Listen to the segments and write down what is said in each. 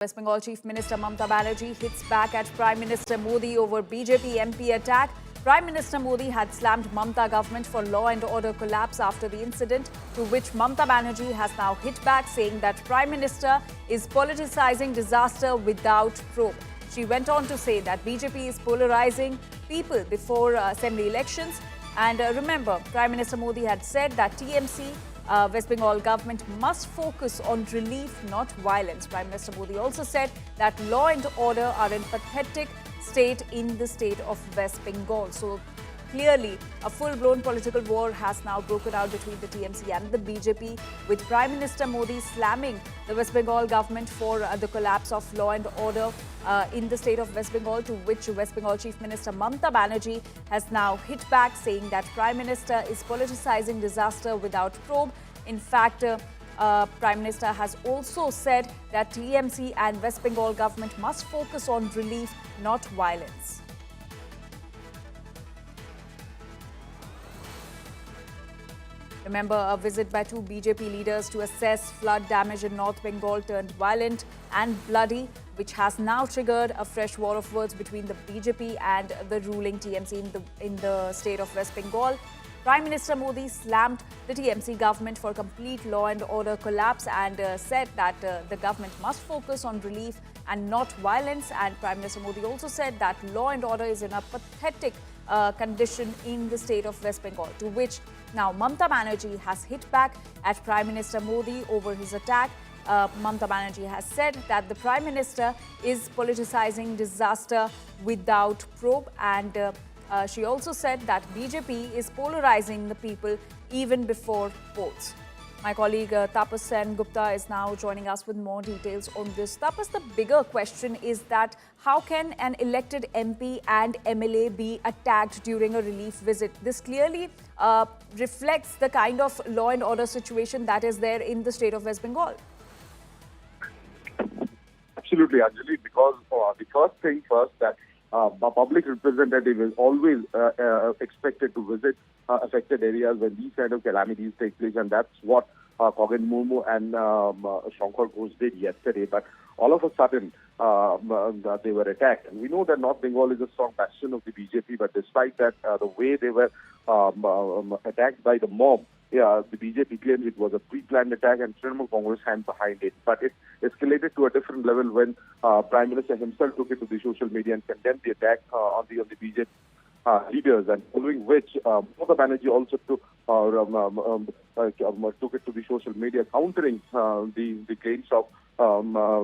West Bengal Chief Minister Mamata Banerjee hits back at Prime Minister Modi over BJP MP attack. Prime Minister Modi had slammed Mamata government for law and order collapse after the incident, to which Mamata Banerjee has now hit back, saying that Prime Minister is politicizing disaster without probe. She went on to say that BJP is polarizing people before assembly elections. And remember, Prime Minister Modi had said that TMC West Bengal government must focus on relief, not violence. Prime Minister Modi also said that law and order are in pathetic state in the state of West Bengal. So clearly, a full-blown political war has now broken out between the TMC and the BJP, with Prime Minister Modi slamming the West Bengal government for the collapse of law and order in the state of West Bengal, to which West Bengal Chief Minister Mamata Banerjee has now hit back, saying that Prime Minister is politicizing disaster without probe. In fact, Prime Minister has also said that TMC and West Bengal government must focus on relief, not violence. Remember, a visit by two BJP leaders to assess flood damage in North Bengal turned violent and bloody, which has now triggered a fresh war of words between the BJP and the ruling TMC in the state of West Bengal. Prime Minister Modi slammed the TMC government for complete law and order collapse and said that the government must focus on relief and not violence. And Prime Minister Modi also said that law and order is in a pathetic condition in the state of West Bengal, to which now Mamata Banerjee has hit back at Prime Minister Modi over his attack. Mamata Banerjee has said that the Prime Minister is politicizing disaster without probe, and she also said that BJP is polarizing the people even before polls. My colleague Tapas Sen Gupta is now joining us with more details on this. Tapas, the bigger question is that how can an elected MP and MLA be attacked during a relief visit? This clearly reflects the kind of law and order situation that is there in the state of West Bengal. Absolutely, Anjali, because the first thing first, that a public representative is always expected to visit affected areas when these kind of calamities take place, and that's what Khoghen Murmu and Shankar Ghosh did yesterday. But all of a sudden, they were attacked. And we know that North Bengal is a strong bastion of the BJP, but despite that, the way they were attacked by the mob, the BJP claims it was a pre-planned attack and Trinamool Congress hand behind it. But it escalated to a different level when Prime Minister himself took it to the social media and condemned the attack on the BJP leaders, and following which Mamata Banerjee also took it to the social media, countering the claims of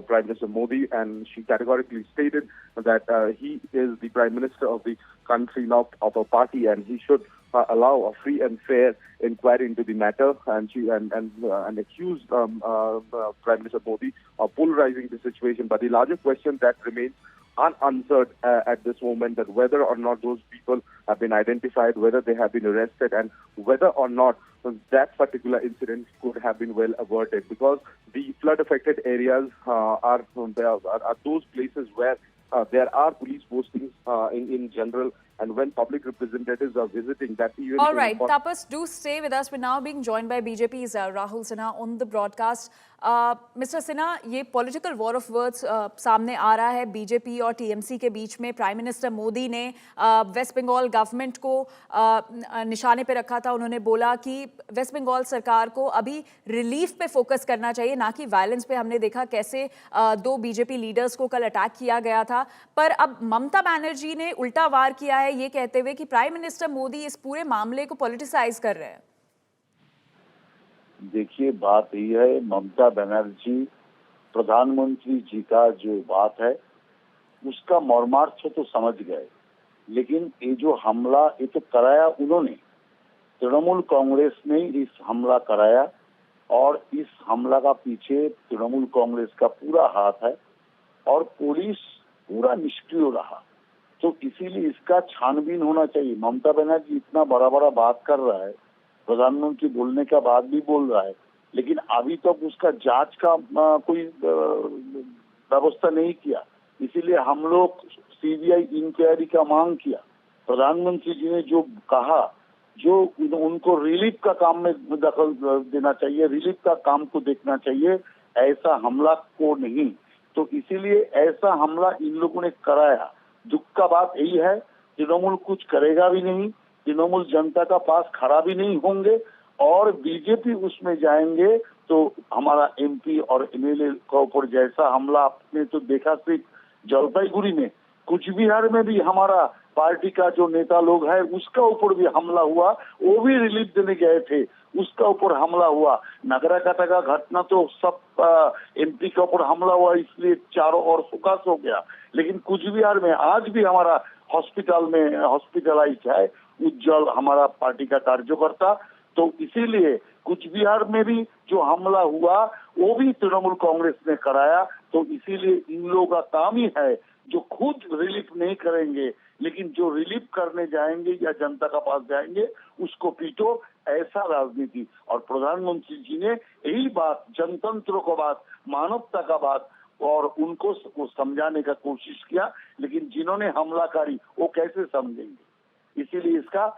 Prime Minister Modi, and she categorically stated that he is the Prime Minister of the country, not of a party, and he should allow a free and fair inquiry into the matter, and she accused Prime Minister Modi of polarizing the situation. But the larger question that remains unanswered at this moment, that whether or not those people have been identified, whether they have been arrested, and whether or not that particular incident could have been well averted, because the flood-affected areas are those places where there are police postings in general, and when public representatives are visiting, that even... All right, Tapas, do stay with us. We're now being joined by BJP's Rahul Sinha on the broadcast. Mr. Sinha, ये political war of words सामने आ रहा है BJP और TMC के बीच में. Prime minister Modi ने waste Bengal government को निशाने पे रखा था. उन्होंने बोला कि वेस्ट बंगाल सरकार को अभी रिलीफ पे फोकस करना चाहिए, ना कि वायलेंस पे. हमने देखा कैसे दो बीजेपी लीडर्स को कल अटैक किया गया था. पर अब ममता बनर्जी ने उल्टा वार किया है, ये कहते हुए कि प्राइम मिनिस्टर मोदी इस पूरे मामले को पॉलिटिसाइज कर रहे हैं. देखिए, बात यह है, ममता बनर्जी प्रधानमंत्री जी का जो बात है उसका मर्मार्थ तो समझ गए, लेकिन ये जो हमला ये तो कराया उन्होंने, तृणमूल कांग्रेस ने इस हमला कराया, और इस हमला का पीछे तृणमूल कांग्रेस का पूरा हाथ है और पुलिस पूरा निष्क्रिय रहा. तो इसीलिए इसका छानबीन होना चाहिए. ममता बनर्जी इतना बड़ा बड़ा बात कर रहा है, प्रधानमंत्री बोलने का बाद भी बोल रहा है, लेकिन अभी तक उसका जांच का कोई व्यवस्था नहीं किया. इसीलिए हम लोग सीबीआई इंक्वायरी का मांग किया. प्रधानमंत्री जी ने जो कहा, जो उनको रिलीफ का काम में दखल देना चाहिए, रिलीफ का काम को देखना चाहिए, ऐसा हमला को नहीं. तो इसीलिए ऐसा हमला इन लोगों ने कराया। दुख का बात यही है, तृणमूल कुछ करेगा भी नहीं, तृणमूल जनता का पास खड़ा भी नहीं होंगे, और बीजेपी उसमें जाएंगे तो हमारा एमपी और एमएलए के ऊपर जैसा हमला आपने तो देखा सिर्फ जलपाईगुड़ी में, कुछ बिहार में भी हमारा पार्टी का जो नेता लोग है उसका ऊपर भी हमला हुआ, वो भी रिलीफ देने गए थे, उसका ऊपर हमला हुआ। नगराकाटा का घटना तो सब एमपी के ऊपर हमला हुआ, इसलिए चारों ओर सुकास हो गया। लेकिन कुछ बिहार में आज भी हमारा हॉस्पिटल में हॉस्पिटलाइज है उज्जवल, हमारा पार्टी का कार्यकर्ता। तो इसीलिए कुछ बिहार में भी जो हमला हुआ वो भी तृणमूल कांग्रेस ने कराया। तो इसीलिए इन लोगों का काम ही है जो खुद रिलीफ नहीं करेंगे, लेकिन जो रिलीफ करने जाएंगे या जनता का पास जाएंगे उसको पीटो, ऐसा राजनीति। और प्रधानमंत्री जी ने यही बात, जनतंत्र को बात, मानवता का बात और उनको समझाने का कोशिश किया, लेकिन जिन्होंने हमलाकारी वो कैसे समझेंगे। इसीलिए इसका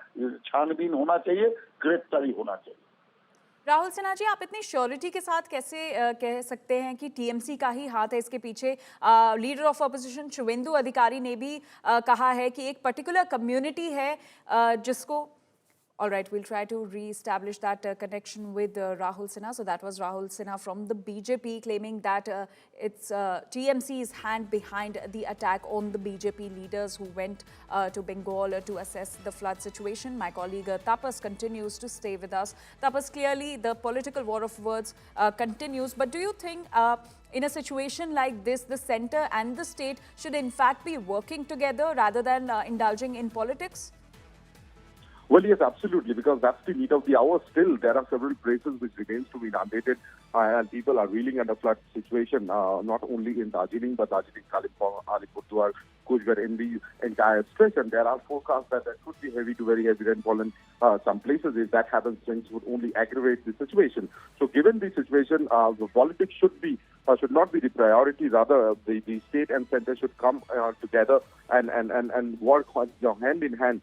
छानबीन होना चाहिए, गिरफ्तारी होना चाहिए। राहुल सिन्हा जी, आप इतनी श्योरिटी के साथ कैसे कह सकते हैं कि टीएमसी का ही हाथ है इसके पीछे? लीडर ऑफ अपोजिशन शुवेंदु अधिकारी ने भी कहा है कि एक पर्टिकुलर कम्युनिटी है जिसको All right, we'll try to re-establish that connection with Rahul Sinha. So that was Rahul Sinha from the BJP claiming that it's TMC's hand behind the attack on the BJP leaders who went to Bengal to assess the flood situation. My colleague Tapas continues to stay with us. Tapas, clearly the political war of words continues. But do you think in a situation like this, the centre and the state should in fact be working together rather than indulging in politics? Well, yes, absolutely, because that's the need of the hour. Still, there are several places which remains to be inundated, and people are reeling under flood situation, not only in Darjeeling, but Darjeeling, Kalimpong, Alipurduar, Kuchgar, in the entire stretch. And there are forecasts that there could be heavy to very heavy rainfall in some places. If that happens, things would only aggravate the situation. So, given the situation, the politics should not be the priority. Rather, the state and centre should come together and work hand in hand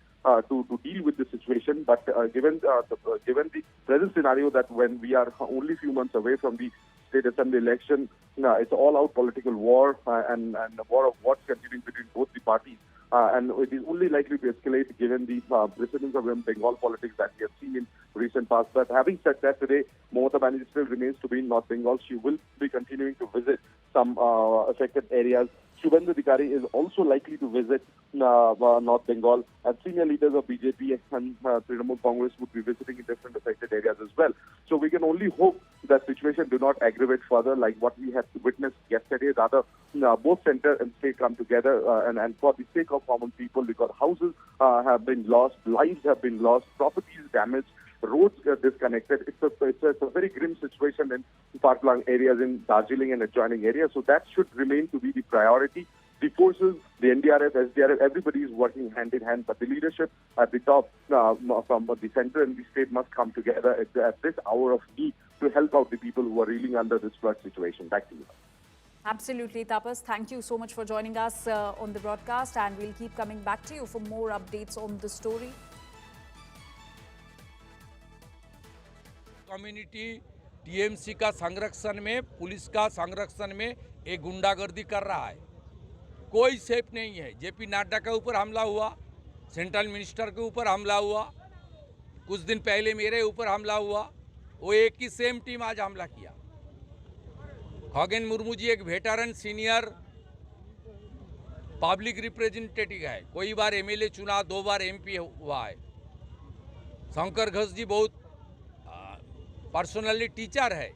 to deal with the situation. But given the present scenario that when we are only few months away from the state assembly election, it's all out political war and a war of words continuing between both the parties. And it is only likely to escalate given the precedence of Bengal politics that we have seen in recent past. But having said that, today Mamata Banerjee still remains to be in North Bengal. She will be continuing to visit some affected areas. Shubhendu Adhikari is also likely to visit North Bengal, and senior leaders of BJP and Trinamool Congress would be visiting in different affected areas as well. So we can only hope that situation do not aggravate further like what we had witnessed yesterday. Rather, both center and state come together and for the sake of common people, because houses have been lost, lives have been lost, properties damaged, roads disconnected. It's a very grim situation in far-flung areas in Darjeeling and adjoining areas. So that should remain to be the priority. The forces, the NDRF, SDRF, everybody is working hand in hand, but the leadership at the top from the center and the state must come together at this hour of need to help out the people who are reeling under this flood situation. Back to you. Absolutely, Tapas. Thank you so much for joining us on the broadcast, and we'll keep coming back to you for more updates on the story. Community TMC का संरक्षण में, police का संरक्षण में एक गुंडागर्दी कर रहा है। कोई सेफ नहीं है। जेपी नड्डा के ऊपर हमला हुआ, सेंट्रल मिनिस्टर के ऊपर हमला हुआ, कुछ दिन पहले मेरे ऊपर हमला हुआ, वो एक ही सेम टीम आज हमला किया। खगेन मुर्मू जी एक वेटरन सीनियर पब्लिक रिप्रेजेंटेटिव है, कोई बार एमएलए चुना, 2 बार एमपी हुआ है। शंकर घोष जी बहुत पर्सनली टीचर है,